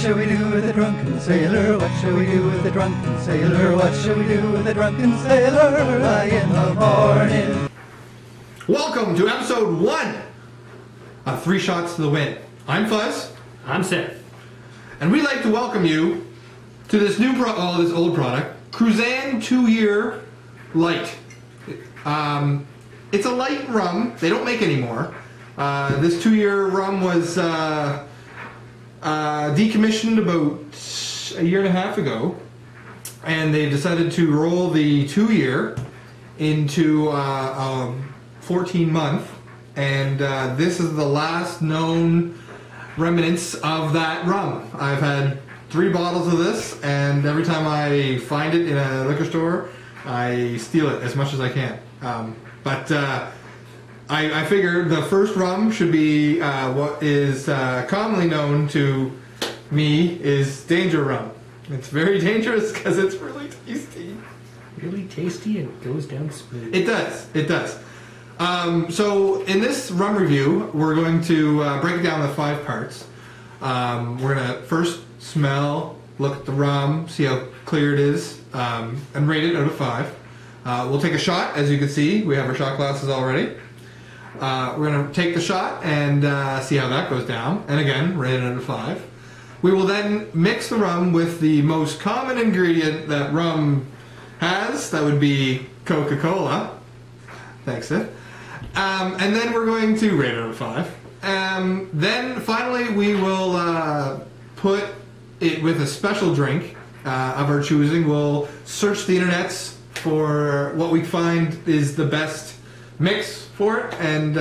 shall we do with a drunken sailor? What shall we do with a drunken sailor? What shall we do with a drunken sailor early in the morning? Welcome to episode 1 of 3 Shots to the Wind. I'm Fuzz. I'm Sithe. And we'd like to welcome you to this new this old product, Cruzan 2-Year Light. It's a light rum. They don't make anymore. This 2-year rum was decommissioned about a year and a half ago, and they decided to roll the 2-year into 14-month, and this is the last known remnants of that rum. I've had 3 bottles of this, and every time I find it in a liquor store, I steal it as much as I can. But I figured the first rum should be what is commonly known to me is danger rum. It's very dangerous because it's really tasty. Really tasty and goes down smooth. It does. It does. So in this rum review, we're going to break it down into 5 parts. We're going to first smell, look at the rum, see how clear it is, and rate it out of 5. We'll take a shot. As you can see, we have our shot glasses already. We're going to take the shot and see how that goes down, and again, rate it out of 5. We will then mix the rum with the most common ingredient that rum has. That would be Coca-Cola. Thanks, Sith. And then we're going to rate it out of 5. Then finally we will put it with a special drink of our choosing. We'll search the internets for what we find is the best mix for it, and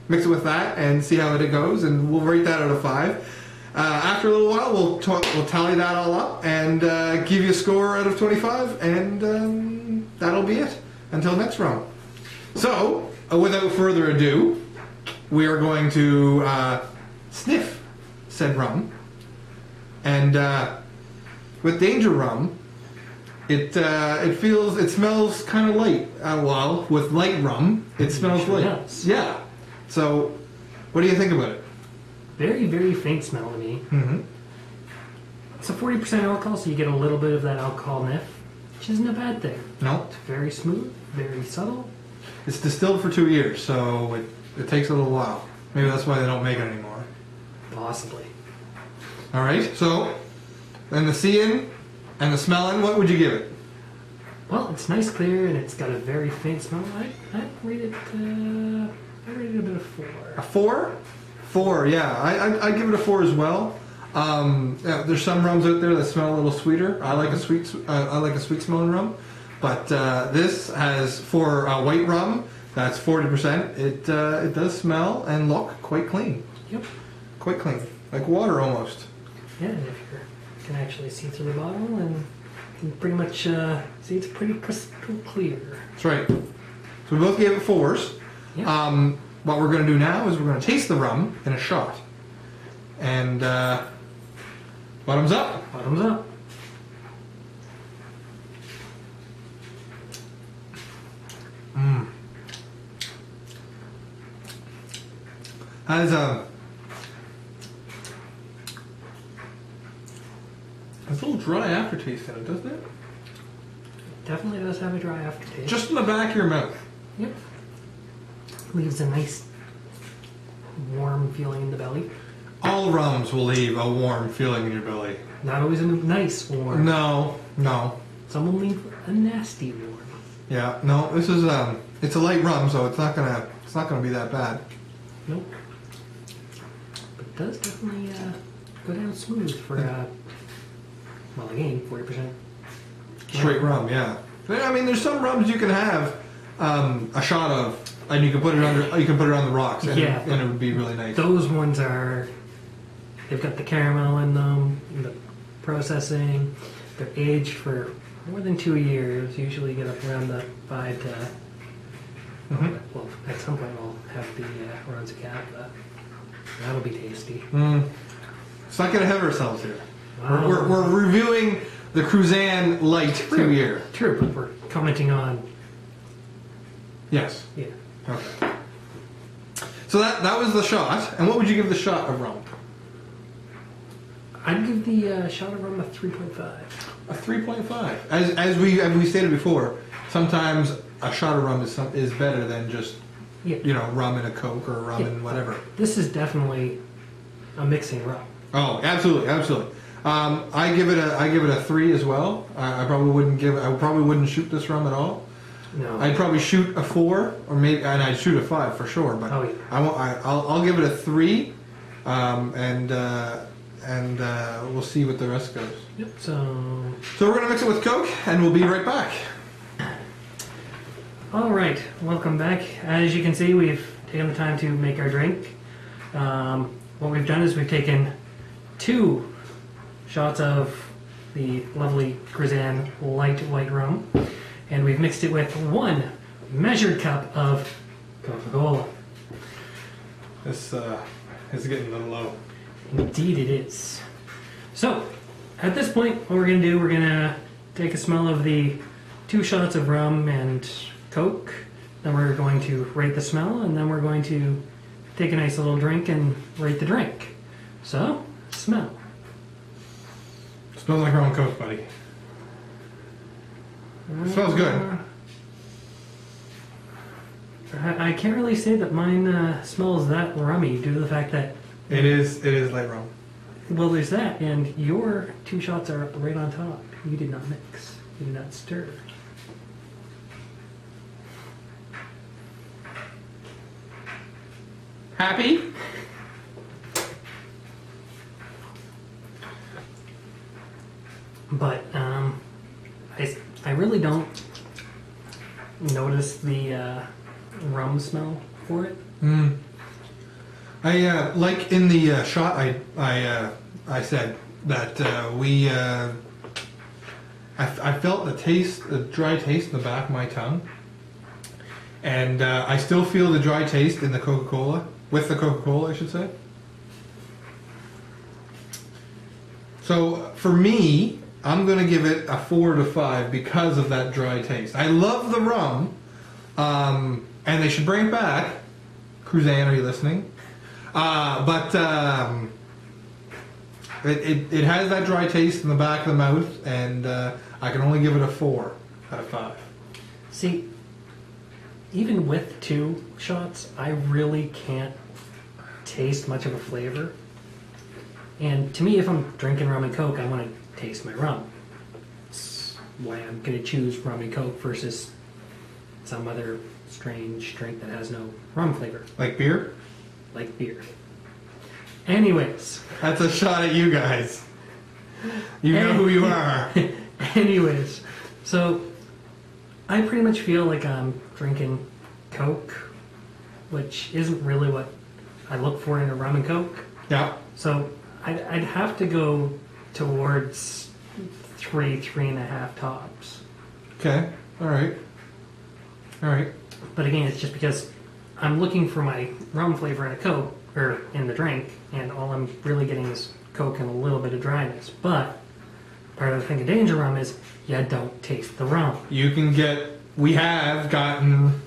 mix it with that and see how it goes, and we'll rate that out of 5. After a little while we'll tally that all up and give you a score out of 25, and that'll be it until next round. So without further ado, we are going to sniff said rum, and with danger rum, it smells kind of light. Well, with light rum, it smells light. Does. Yeah. So, what do you think about it? Very, very faint smell to me. Mm-hmm. It's a 40% alcohol, so you get a little bit of that alcohol nip, which isn't a bad thing. No. It's very smooth, very subtle. It's distilled for 2 years, so it takes a little while. Maybe that's why they don't make it anymore. Possibly. All right. So, then the seeing and the smelling, what would you give it? Well, it's nice, clear, and it's got a very faint smell. I rate it. I rate it about a 4. A 4? 4, yeah. I give it a 4 as well. Yeah, there's some rums out there that smell a little sweeter. I like a sweet smelling rum, but this has, for white rum, that's 40%. It does smell and look quite clean. Yep. Quite clean, like water almost. Yeah, and if you can actually see through the bottle, and you can pretty much see it's pretty crystal clear. That's right. So we both gave it 4s. Yep. What we're going to do now is we're going to taste the rum in a shot. And bottoms up. Bottoms up. That is it's a little dry aftertaste in it, doesn't it? Definitely does have a dry aftertaste. Just in the back of your mouth. Yep. Leaves a nice warm feeling in the belly. All rums will leave a warm feeling in your belly. Not always a nice warm. No. Some will leave a nasty warm. Yeah, no. This is it's a light rum, so it's not gonna be that bad. Nope. But it does definitely go down smooth for well, again, 40%. Straight rum, yeah. I mean, there's some rums you can have a shot of, and you can put it on the rocks, and, yeah, and it would be really nice. Those ones they've got the caramel in them, the processing. They're aged for more than 2 years. Usually get up around the 5 to. Well, at some point we'll have the Rosa Cap. That'll be tasty. Let's not get ahead of ourselves here. Wow. We're reviewing the Cruzan Light 2-Year. True, but we're commenting on. Yes. Yeah. Okay. So that was the shot. And what would you give the shot of rum? I'd give the shot of rum a 3.5. A 3.5. As we stated before, sometimes a shot of rum is better than just rum in a Coke or rum in whatever. This is definitely a mixing rum. Oh, absolutely. I give it a 3 as well. I probably wouldn't shoot this rum at all. No. I'd probably shoot a 4 or maybe, and I'd shoot a 5 for sure. But I'll give it a 3, and we'll see what the rest goes. Yep. So we're gonna mix it with Coke, and we'll be right back. All right, welcome back. As you can see, we've taken the time to make our drink. What we've done is we've taken 2 shots of the lovely Cruzan White Light Rum, and we've mixed it with 1 measured cup of Coca-Cola. This is getting a little low. Indeed it is. So, at this point, what we're going to do, we're going to take a smell of the 2 shots of rum and Coke, then we're going to rate the smell, and then we're going to take a nice little drink and rate the drink. So, smell. Smells like rum and Coke, buddy. It smells good. I can't really say that mine smells that rummy due to the fact that it is light rum. Well, there's that, and your 2 shots are right on top. You did not mix. You did not stir. Happy? But I really don't notice the rum smell for it. I like in the shot I said that I felt the dry taste in the back of my tongue, and I still feel the dry taste in the Coca-Cola, with the Coca-Cola I should say. So for me, I'm going to give it a 4 to 5 because of that dry taste. I love the rum, and they should bring it back. Cruzan, are you listening? But it has that dry taste in the back of the mouth, and I can only give it a 4 out of 5. See, even with 2 shots, I really can't taste much of a flavor. And to me, if I'm drinking rum and Coke, I want to taste my rum. That's why I'm going to choose rum and Coke versus some other strange drink that has no rum flavor. Like beer? Like beer. Anyways. That's a shot at you guys. You know who you are. Anyways, so I pretty much feel like I'm drinking Coke, which isn't really what I look for in a rum and Coke. Yeah. So I'd have to go towards 3.5 tops. Okay. All right. But again, it's just because I'm looking for my rum flavor in a Coke, or in the drink, and all I'm really getting is Coke and a little bit of dryness. But part of the thing of Danger Rum is you don't taste the rum. We have gotten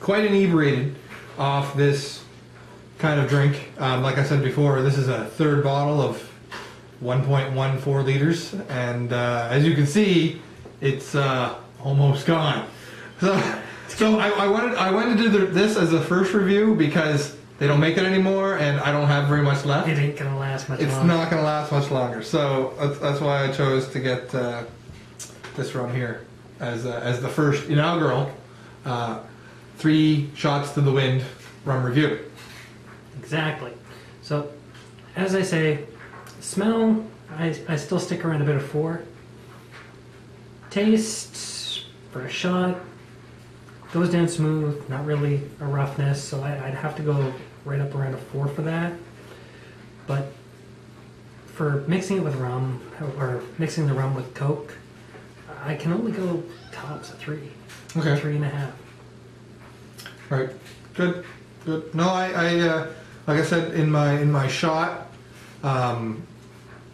quite inebriated off this kind of drink. Like I said before, this is a 3rd bottle of 1.14 liters, and as you can see, it's almost gone. So I wanted to do this as a first review because they don't make it anymore, and I don't have very much left. It ain't gonna last much longer. It's not gonna last much longer. So that's why I chose to get this rum here as the first inaugural 3 shots to the wind rum review. Exactly. So, as I say, smell, I still stick around a bit of 4. Taste, for a shot, goes down smooth, not really a roughness, so I'd have to go right up around a 4 for that. But for mixing it with rum, or mixing the rum with Coke, I can only go tops of 3. Okay. 3.5. Right. Good. No, I like I said in my shot,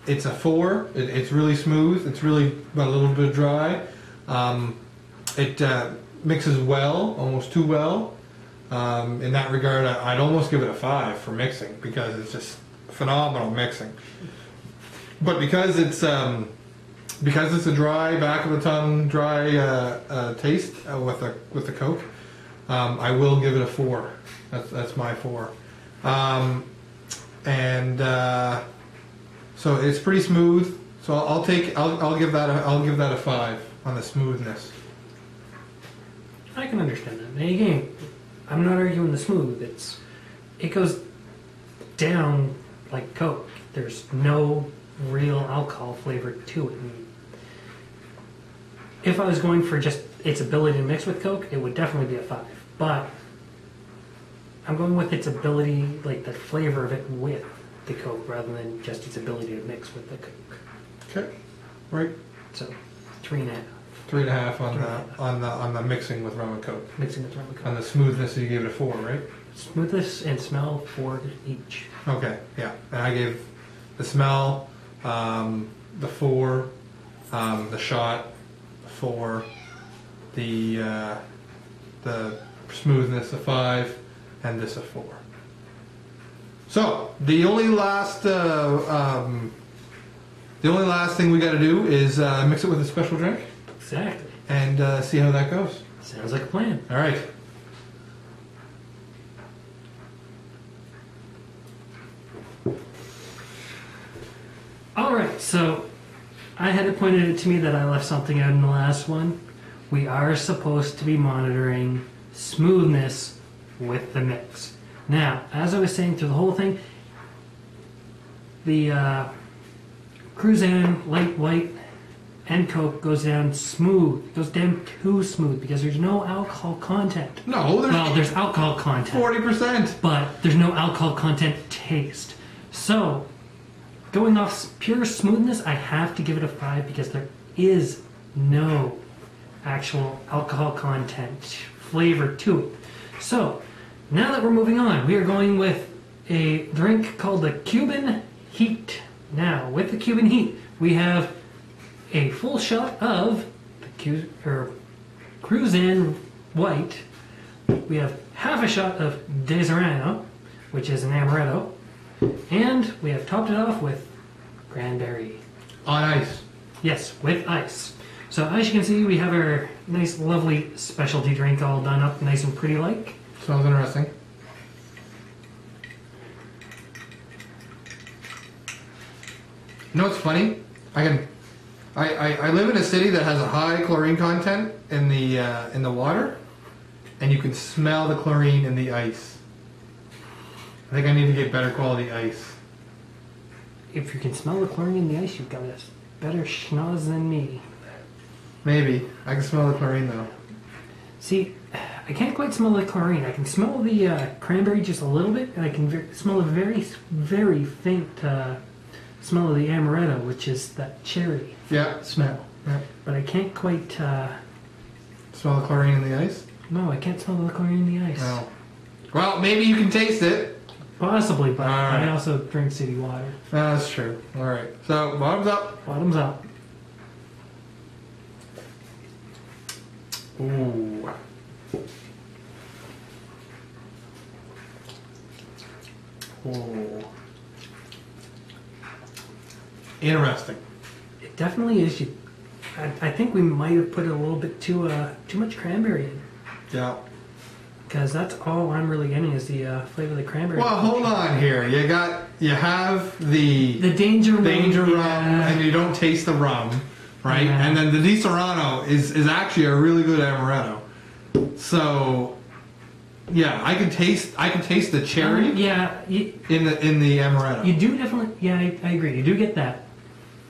it's a 4. It's really smooth. It's really got a little bit dry. It mixes well, almost too well. In that regard, I'd almost give it a 5 for mixing because it's just phenomenal mixing. But because it's a dry back of the tongue, dry taste with the Coke, I will give it a 4. That's my 4. So it's pretty smooth. So I'll give that a 5 on the smoothness. I can understand that. Now again, I'm not arguing the smooth. It goes down like Coke. There's no real alcohol flavor to it. And if I was going for just its ability to mix with Coke, it would definitely be a 5. But I'm going with its ability, like the flavor of it with the Coke, rather than just its ability to mix with the Coke. Okay, right. So 3.5. 3.5 on the mixing with rum and Coke. Mixing with rum and Coke. On the smoothness, you gave it a 4, right? Smoothness and smell 4 each. Okay, yeah. And I gave the smell the 4, the shot 4, the smoothness a 5, and this a 4. So the only last thing we got to do is mix it with a special drink. Exactly. And see how that goes. Sounds like a plan. All right. All right, so I had it pointed out to me that I left something out in the last one. We are supposed to be monitoring smoothness with the mix. Now, as I was saying through the whole thing, the Cruzan Light White and Coke goes down smooth. It goes down too smooth because there's no alcohol content. No, there's alcohol content. 40%. But there's no alcohol content taste. So, going off pure smoothness, I have to give it a 5 because there is no actual alcohol content flavor to it. So, now that we're moving on, we are going with a drink called the Cuban Heat. Now, with the Cuban Heat, we have a full shot of the Cruzan White. We have half a shot of Desirano, which is an amaretto. And we have topped it off with cranberry. On ice. Yes, with ice. So as you can see, we have our nice, lovely specialty drink all done up nice and pretty like. Smells interesting. You know what's funny? I live in a city that has a high chlorine content in the water, and you can smell the chlorine in the ice. I think I need to get better quality ice. If you can smell the chlorine in the ice, you've got a better schnoz than me. Maybe. I can smell the chlorine though. See, I can't quite smell the chlorine. I can smell the cranberry just a little bit, and I can smell a very, very faint smell of the amaretto, which is that cherry smell. Yeah. But I can't quite... smell the chlorine in the ice? No, I can't smell the chlorine in the ice. No. Well, maybe you can taste it. Possibly, but right. I also drink city water. That's true. All right. So, bottoms up. Bottoms up. Ooh. Ooh. Interesting. It definitely is. I think we might have put a little bit too much cranberry in. Yeah. Because that's all I'm really getting is the flavor of the cranberry. Well, hold on here. You have the danger rum, and you don't taste the rum, right? Yeah. And then the Di Serrano is actually a really good amaretto. So, yeah, I can taste the cherry. In the amaretto. You do definitely. Yeah, I agree. You do get that.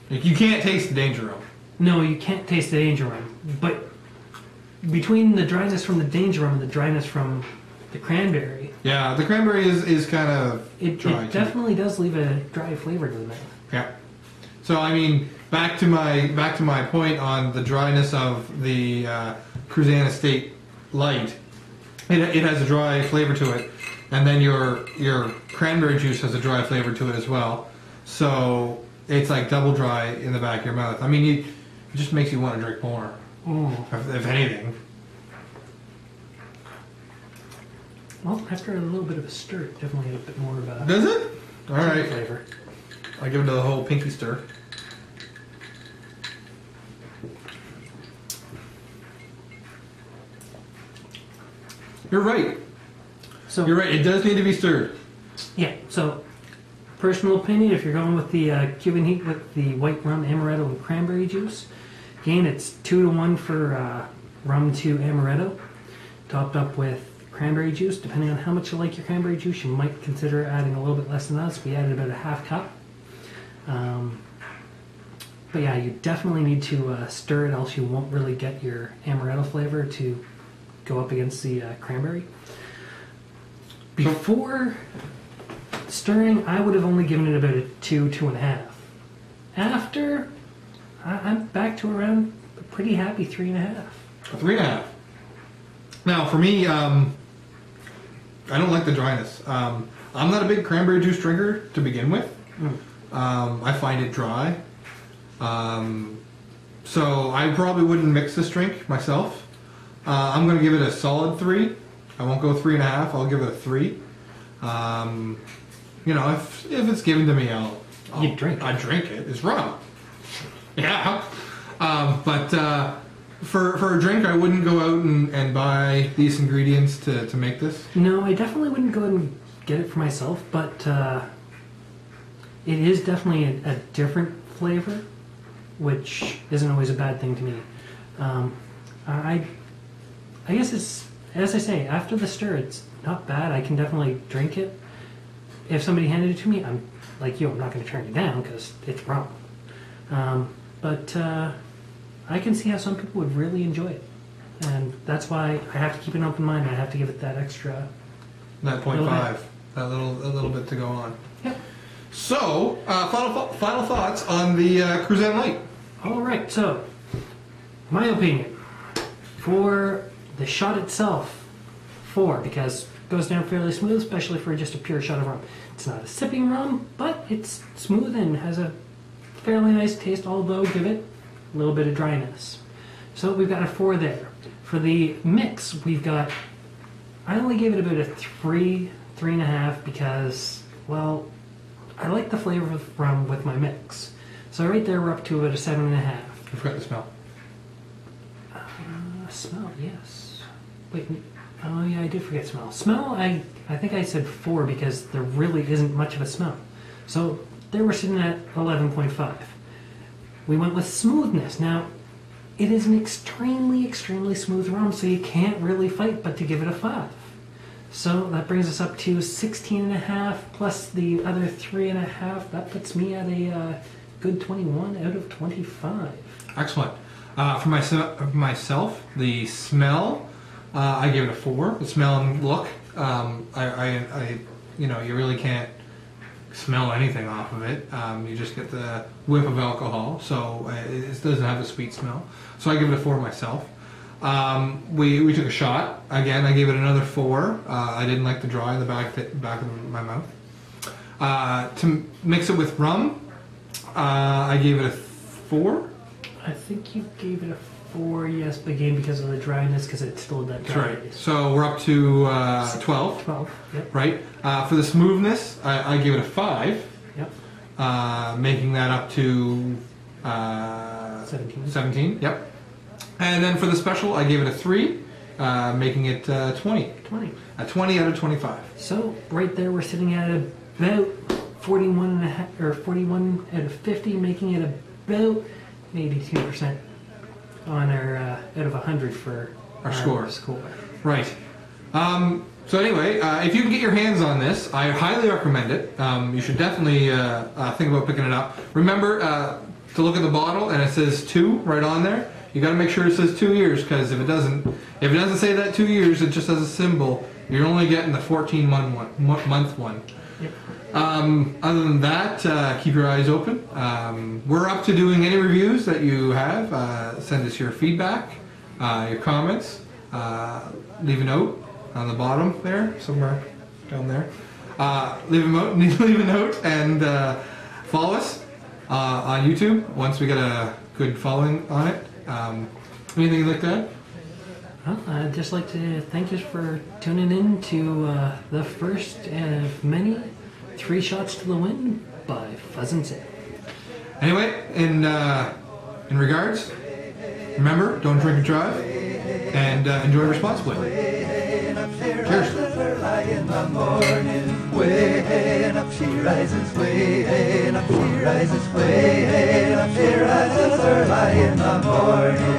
You can't taste the danger rum. No, you can't taste the danger rum, but between the dryness from the danger rum and the dryness from the cranberry. Yeah, the cranberry is kind of dry. It definitely does leave a dry flavor to the mouth. Yeah. So I mean, back to my point on the dryness of the Cruzan Estate Light. It has a dry flavor to it, and then your cranberry juice has a dry flavor to it as well. So it's like double dry in the back of your mouth. I mean, it just makes you want to drink more. If anything. Well, after a little bit of a stir, it definitely had a bit more of a... Does it? All right. Flavor. I give it the whole pinky stir. You're right. So You're right. It does need to be stirred. yeah. So personal opinion, if you're going with the Cuban Heat with the white rum, amaretto, and cranberry juice, again it's 2-to-1 for rum to amaretto, topped up with cranberry juice. Depending on how much you like your cranberry juice, you might consider adding a little bit less than that. So we added about a half cup. But yeah, you definitely need to stir it, else you won't really get your amaretto flavor to go up against the cranberry. Before stirring, I would have only given it about a 2.5. After, I'm back to around a pretty happy 3.5. A 3.5. Now, for me, I don't like the dryness. I'm not a big cranberry juice drinker to begin with. I find it dry. So I probably wouldn't mix this drink myself. I'm going to give it a solid 3. I won't go 3.5. I'll give it a 3. You know, if it's given to me, You drink it. I drink it. It's rum. Yeah. But for a drink, I wouldn't go out and buy these ingredients to make this. No, I definitely wouldn't go and get it for myself, but it is definitely a different flavor, which isn't always a bad thing to me. I guess it's, as I say, after the stir, it's not bad. I can definitely drink it. If somebody handed it to me, I'm like you, I'm not going to turn it down because it's rum. But I can see how some people would really enjoy it. And that's why I have to keep an open mind. I have to give it that extra... That 0.5. That little bit to go on. Yep. So, final thoughts on the Cruzan Light. All right, so my opinion for the shot itself, 4, because it goes down fairly smooth, especially for just a pure shot of rum. It's not a sipping rum, but it's smooth and has a fairly nice taste, although give it a little bit of dryness. So we've got a 4 there. For the mix, we've got, I only gave it about a 3.5 because, well, I like the flavor of rum with my mix. So right there we're up to about a 7.5. I forgot the smell. Smell, yes. Wait, oh yeah, I did forget smell. Smell, I think I said 4 because there really isn't much of a smell. So there we're sitting at 11.5. We went with smoothness. Now, it is an extremely, extremely smooth rum, so you can't really fight but to give it a 5. So that brings us up to 16.5 plus the other 3.5. That puts me at a good 21 out of 25. Excellent. For myself, the smell, I gave it a 4. The smell and look, I you know, you really can't smell anything off of it. You just get the whiff of alcohol, so it doesn't have a sweet smell. So I give it a 4 myself. We took a shot. Again, I gave it another 4. I didn't like the dry in the back of my mouth. To mix it with rum, I gave it a 4. I think you gave it a 4, yes, but again because of the dryness, because it's still that dry. That's right. So we're up to 12. 12, yep. Right. For the smoothness, I gave it a 5. Yep. Making that up to 17. 17. Yep. And then for the special, I gave it a 3, making it 20. 20. A 20 out of 25. So right there we're sitting at about 41.5 or 41 out of 50, making it about 82% on our out of 100 for Our score. score. Right. So anyway, if you can get your hands on this, I highly recommend it. You should definitely think about picking it up. Remember to look at the bottle, and it says 2 right on there. You got to make sure it says 2 years, because if it doesn't say that 2 years, it just has a symbol. You're only getting the 14-month one. Yep. Other than that, keep your eyes open. We're up to doing any reviews that you have. Send us your feedback, your comments. Leave a note on the bottom there, somewhere down there. Leave a note, and follow us on YouTube once we get a good following on it. Anything you'd like to add? Well, I'd just like to thank you for tuning in to the first of many 3 Shots to the Wind by Fuzz and Sithe. Anyway, in regards, remember, don't drink and drive, and enjoy responsibly. rises way, she rises early in the morning.